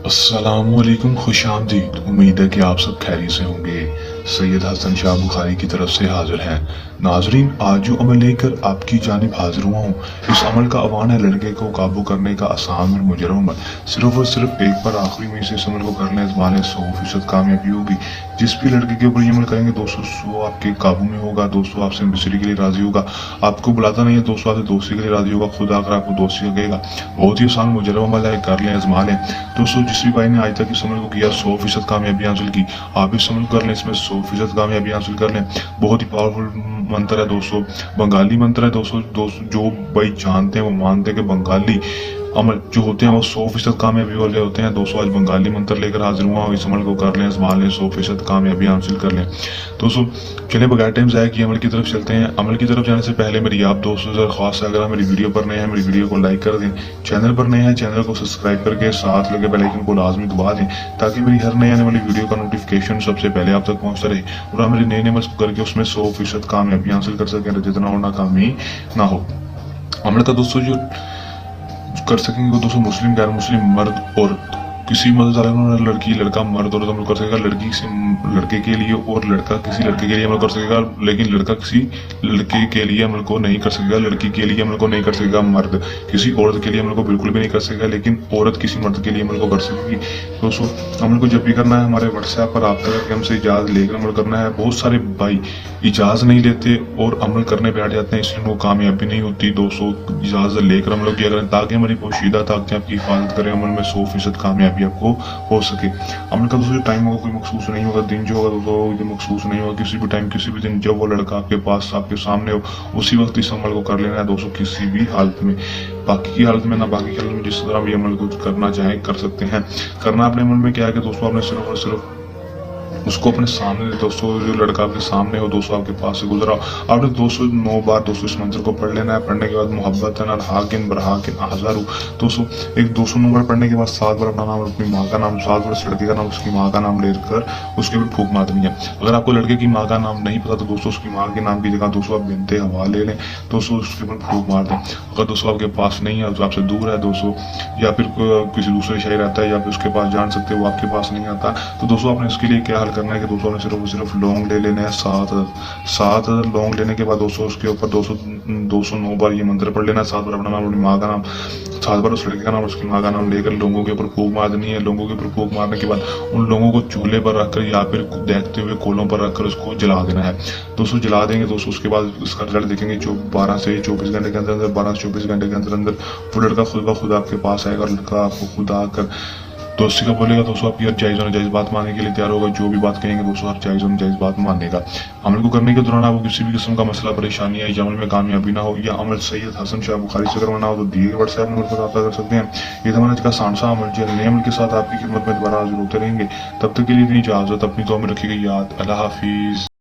अस्सलामुअलैकुम, खुशामदीद। उम्मीद है कि आप सब खैरियत से होंगे। सैयद हसन शाह बुखारी की तरफ से हाजिर हैं। नाजरीन, आज जो अमल लेकर आपकी जानिब हाजिर हुआ हूँ, इस अमल का आह्वान है लड़के को काबू करने का आसान और मुजरम अमल। सिर्फ और सिर्फ एक बार आखिरी में से इस अमल को कर लें, आजमाने 100% कामयाबी होगी। जिस भी लड़के के ऊपर ये अमल करेंगे दोस्तों, वो आपके काबू में होगा। दोस्तों, आपसे मिसरी के लिए राजी होगा, आपको बुलाता नहीं है दोस्तों, आपसे दोस्ती के लिए राजी होगा। खुदा अगर आपको दोस्ती कहेगा। बहुत ही आसान मुजरम अमल है, कर लें, आजमा लें। दोस्तों, जिस भी भाई ने आज तक इस अमल को किया, 100% कामयाबी हासिल की, आप इस अमल कर लें, इसमें 100% कामयाबी हासिल कर लें। बहुत ही पावरफुल मंत्र है दोस्तों, बंगाली मंत्र है दोस्तों। जो भाई जानते हैं वो मानते हैं कि बंगाली अमल जो होते हैं वो 100% कामयाबी वाले होते हैं। दोस्तों, आज बंगाली मंत्र लेकर हाजिर हुआ हूँ, इस अमल को कर लें, संभाल लें, 100% कामयाबी हासिल कर लें। दोस्तों, चलिए बगैर टाइम ज़ाया किए अमल की तरफ चलते हैं। अमल की तरफ जाने से पहले मेरी आप दोस्तों से खास है, अगर आप मेरी वीडियो पर नए हैं, मेरी वीडियो को लाइक कर दें। चैनल पर नए हैं, चैनल को सब्सक्राइब करके साथ लगे बेल आइकन को लाजमी दबा दें, ताकि मेरी हर नए आने वाली वीडियो का नोटिफिकेशन सबसे पहले आप तक पहुँचता रहे और आप मेरी नए अमल करके उसमें 100% कामयाबी हासिल कर सकें, जितना और नाकामी ना हो। अमल का दोस्तों जो कर सकेंगे दोस्तों, मुस्लिम गैर मुस्लिम मर्द और किसी मदद लड़की लड़का मर्द और अमल कर सकेगा। लड़की किसी लड़के के लिए और लड़का किसी लड़के के लिए अमल कर सकेगा, लेकिन लड़का किसी लड़के के लिए अमल को नहीं कर सकेगा। लड़की के लिए अमल को नहीं कर सकेगा। मर्द किसी औरत के लिए अमल को बिल्कुल भी नहीं कर सकेगा, लेकिन औरत किसी मर्द के लिए अमल को कर सकेगी। दोस्तों, अमल को जब भी करना है हमारे व्हाट्सएप पर रब्ता करके हमसे इजाज़त लेकर अमल करना है। बहुत सारे भाई इजाज़त नहीं लेते और अमल करने बैठ जाते हैं, इसलिए वो कामयाबी नहीं होती। दोस्तों, इजाज़त लेकर अमल किया करें, ताकि हमारी पोशीदा ताकतें आपकी हिफाजत करें, अमल में 100% कामयाबी आपको हो सके। अमल का दोस्तों टाइम होगा कोई मखसूस नहीं होगा, दिन जो होगा दोस्तों मखसूस नहीं होगा। किसी भी टाइम किसी भी दिन जब वो लड़का आपके पास आपके सामने हो, उसी वक्त इस अमल को कर लेना है दोस्तों, किसी भी हालत में। बाकी की हालत में ना, बाकी की हालत में जिस तरह भी अमल को करना चाहें कर सकते हैं। करना अपने अमल में क्या है कि दोस्तों, आपने सिर्फ और सिर्फ उसको अपने सामने दोस्तों, जो लड़का आपके सामने हो दोस्तों, आपके पास से गुजरा, आपने 209 बार दोस्तों इस मंत्र को पढ़ लेना है। पढ़ने के बाद मोहब्बत हाकिन बरहाकिन हजारू दोस्तों, एक 209 बार पढ़ने के बाद 7 बार अपना नाम, अपनी माँ का नाम, 7 बार उस लड़के का नाम, उसकी माँ का नाम लेकर उसके ऊपर फूंक मार देनी है। अगर आपको लड़के की माँ का नाम नहीं पता तो दोस्तों उसकी माँ के नाम की जगह दोस्तों आप बिनते हवा ले लें, दोस्तों उसके ऊपर फूंक मार दें। अगर दोस्तों आपके पास नहीं है, तो आपसे दूर है दोस्तों, या फिर किसी दूसरे शहर रहता है, या फिर उसके पास जान सकते हो, आपके पास नहीं आता, तो दोस्तों आपने इसके लिए क्या हल करना है कि दोस्तों ने सिर्फ लौंग ले लेने हैं। 7 लौंग लेने के बाद दोस्तों उसके ऊपर 209 बार ये मंत्र पढ़ लेना है। 7 बार अपना नाम, अपनी माँ का नाम, 7 बार उस लड़के का नाम, उसकी माँ का नाम लेकर लोगों के ऊपर फूंक मार देनी है। लोगों के ऊपर फूंक मारने के बाद उन लोगों को चूल्हे पर रखकर या फिर देखते हुए कोलों पर रखकर उसको जला देना है। दोस्तों जला देंगे दोस्तों, उसके बाद उसका रिजल्ट देखेंगे 12 से 24 घंटे के अंदर, 12 से 24 घंटे के अंदर वो लड़का खुद आपके पास आएगा और लड़का आपको खुद आकर दोस्ती का बोलेगा। दोस्तों, आपकी हर जायज़ और नाजायज़ बात मानने के लिए तैयार होगा। जो भी बात कहेंगे दोस्तों, हर जायज़ और नाजायज़ बात मानेगा। अमल को करने के दौरान आपको किसी भी किस्म का मसला परेशानी है या अमल में कामयाबी ना हो, या अमल सैयद हसन शाह बुखारी से करवाना हो, तो दिए गए व्हाट्सएप नंबर पर रब्ता कर सकते हैं। ये था हमारा आज का सांसा अमल। जल्द नए अमल के साथ आपकी खिदमत में दोबारा हाजिर होते रहेंगे। तब तक के लिए इतनी इजाज़त, अपनी दुआ में रखिएगा याद। अल्लाह हाफिज़।